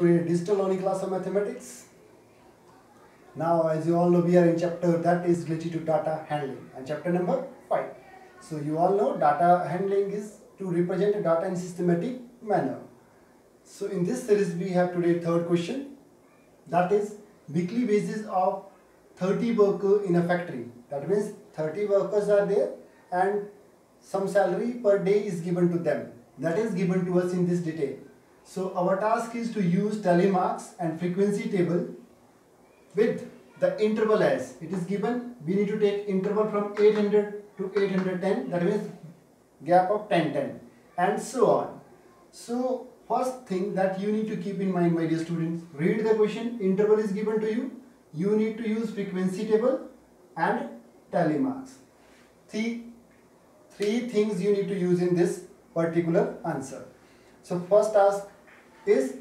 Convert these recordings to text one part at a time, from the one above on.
Digital learning class of mathematics. Now, as you all know, we are in chapter that is related to data handling, and chapter number 5. So you all know data handling is to represent data in systematic manner. So in this series we have today third question, that is weekly wages of 30 workers in a factory. That means 30 workers are there and some salary per day is given to them. That is given to us in this detail. So our task is to use tally marks and frequency table with the interval as it is given. We need to take interval from 800 to 810, that means gap of 10 and so on. So first thing that you need to keep in mind, my dear students, read the question, interval is given to you, you need to use frequency table and tally marks. Three things you need to use in this particular answer. So first task is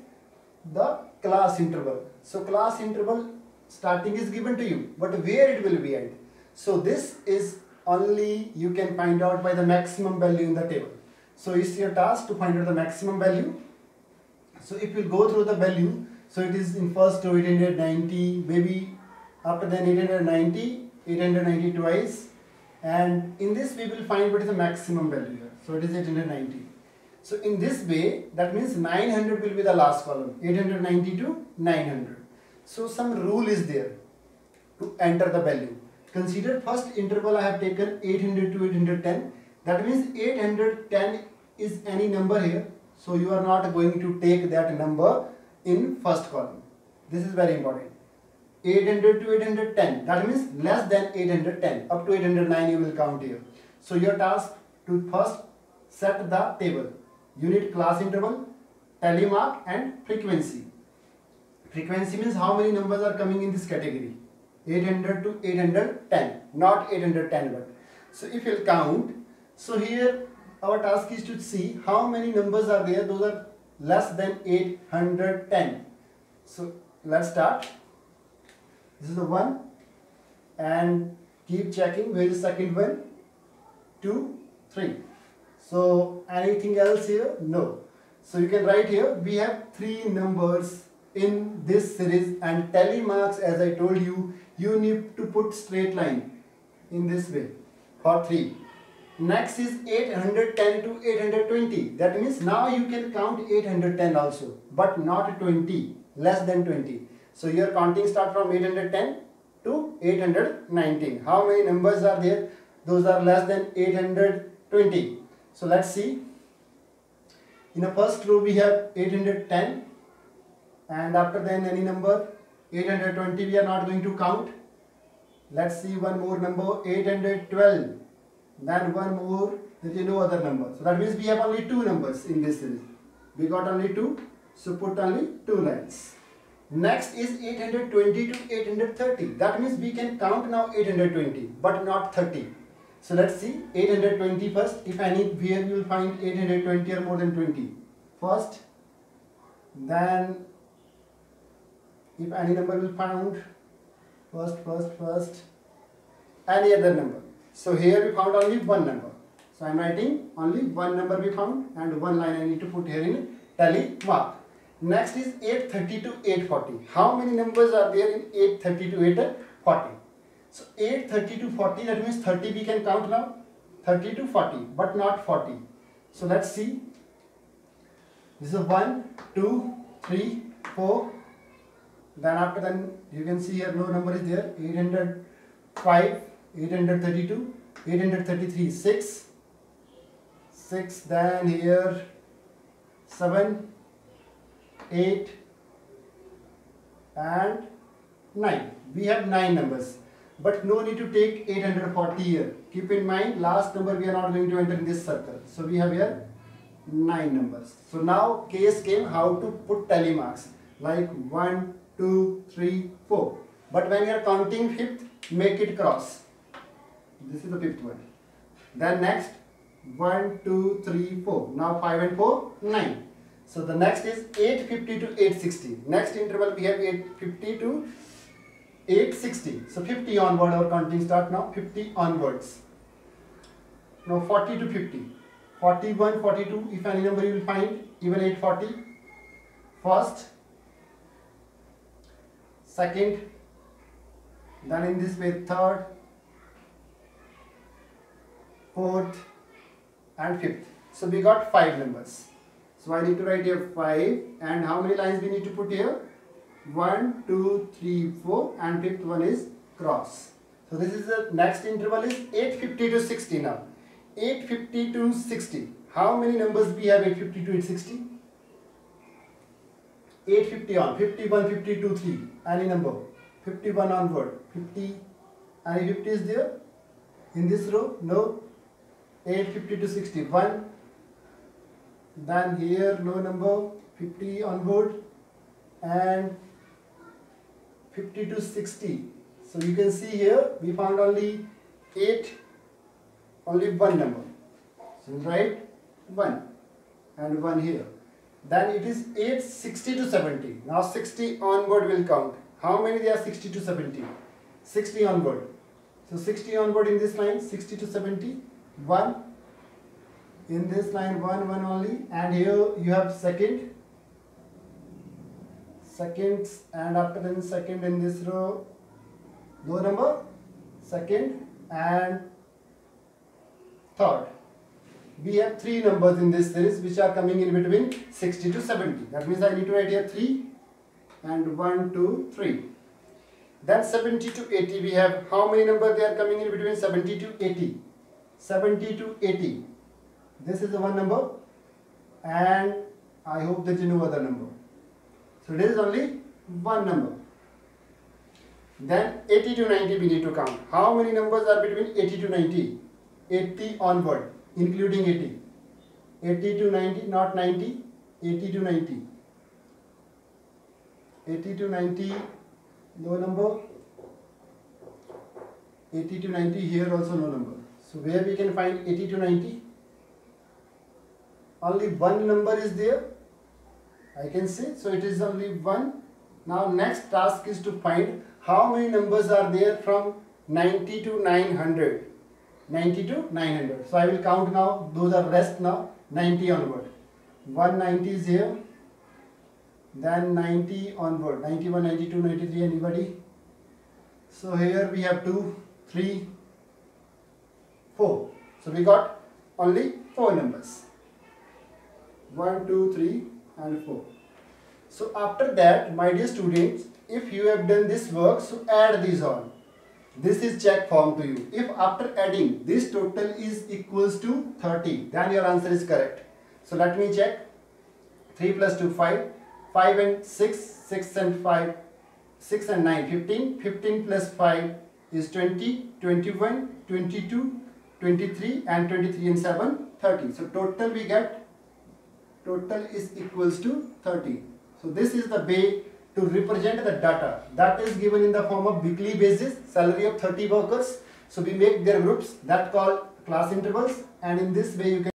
the class interval. So class interval starting is given to you, but where it will be end. So this is only you can find out by the maximum value in the table. So it's your task to find out the maximum value. So if you go through the value, so it is in first to 890, maybe after then 890 twice, and in this we will find what is the maximum value here. So it is 890. So in this way, that means 900 will be the last column, 890 to 900. So some rule is there to enter the value. Consider first interval I have taken 800 to 810. That means 810 is any number here. So you are not going to take that number in first column. This is very important. 800 to 810, that means less than 810. Up to 809 you will count here. So your task to first set the table. You need class interval, tally mark and frequency. Frequency means how many numbers are coming in this category. 800 to 810, not 810 but. So if you count, so here our task is to see how many numbers are there, those are less than 810. So let's start. This is the one and keep checking where is second one, 2, 3. So anything else here? No. So you can write here we have 3 numbers in this series, and tally marks, as I told you, you need to put straight line in this way for 3. Next is 810 to 820. That means now you can count 810 also, but not 20, less than 20. So your counting start from 810 to 819. How many numbers are there? Those are less than 820. So let's see. In the first row we have 810. And after then any number 820 we are not going to count. Let's see one more number 812. Then one more, there is no other number. So that means we have only 2 numbers in this series. We got only 2. So put only 2 lines. Next is 820 to 830. That means we can count now 820 but not 30. So let's see 820 first. If anywhere you will find 820 or more than 20. First. Then if any number will found, first, any other number. So here we found only one number. So I am writing only one number we found and one line I need to put here in tally mark. Next is 830 to 840. How many numbers are there in 830 to 840? So 830 to 40, that means 30 we can count now. 30 to 40 but not 40. So let's see. This is 1, 2, 3, 4. Then after then you can see here no number is there. 805, 832, 833, 6. Then here 7, 8 and 9. We have 9 numbers. But no need to take 840 here. Keep in mind last number we are not going to enter in this circle. So we have here 9 numbers. So now case came how to put tally marks like 1, 2, 3, 4. But when you are counting 5th, make it cross. This is the 5th one. Then next 1, 2, 3, 4. Now 5 and 4, 9. So the next is 850 to 860. Next interval we have 850 to 860. So 50 onward our counting start now. 50 onwards. Now 40 to 50. 41, 42. If any number you will find, even 840. First, second, then in this way third, fourth and fifth. So we got 5 numbers. So I need to write here 5, and how many lines we need to put here? 1, 2, 3, 4, and fifth one is cross. So this is the next interval is 850 to 60 now. 850 to 60. How many numbers we have 850 to 860? 850 on, 51, 52, 3, any number. 51 onward, 50, any 50 is there? In this row? No. 850 to 61. Then here no number, 50 onward, and 50 to 60. So you can see here we found only 8, only one number. So write 1 and 1 here. Then it is 860 to 70. Now 60 onward will count. How many there are 60 to 70? 60 onward. So 60 onward in this line, 60 to 70, 1. In this line 1, 1 only, and here you have seconds, and after then second in this row, no number, second and third. We have 3 numbers in this series which are coming in between 60 to 70. That means I need to write here 3 and 1, 2, 3. Then 70 to 80 we have how many numbers they are coming in between 70 to 80? 70 to 80. This is the one number, and I hope that you know other number. So this is only one number. Then 80 to 90 we need to count. How many numbers are between 80 to 90? 80 onward, including 80. 80 to 90, not 90, 80 to 90. 80 to 90, no number. 80 to 90, here also no number. So where we can find 80 to 90? Only one number is there, I can say, so it is only 1. Now next task is to find how many numbers are there from 90 to 900. 90 to 900. So I will count now, those are rest now, 90 onward. 190 is here, then 90 onward, 91, 92, 93, anybody? So here we have 2, 3, 4. So we got only 4 numbers. 1, 2, 3 and 4. So after that, my dear students, if you have done this work, so add these on. This is check form to you. If after adding this total is equals to 30, then your answer is correct. So let me check. 3 plus 2, 5. 5 and 6, 6 and 5, 6 and 9, 15. 15 plus 5 is 20, 21, 22, 23 and 23 and 7, 30. So total we get, total is equals to 30. So this is the way to represent the data that is given in the form of weekly basis, salary of 30 workers. So we make their groups that called class intervals, and in this way you can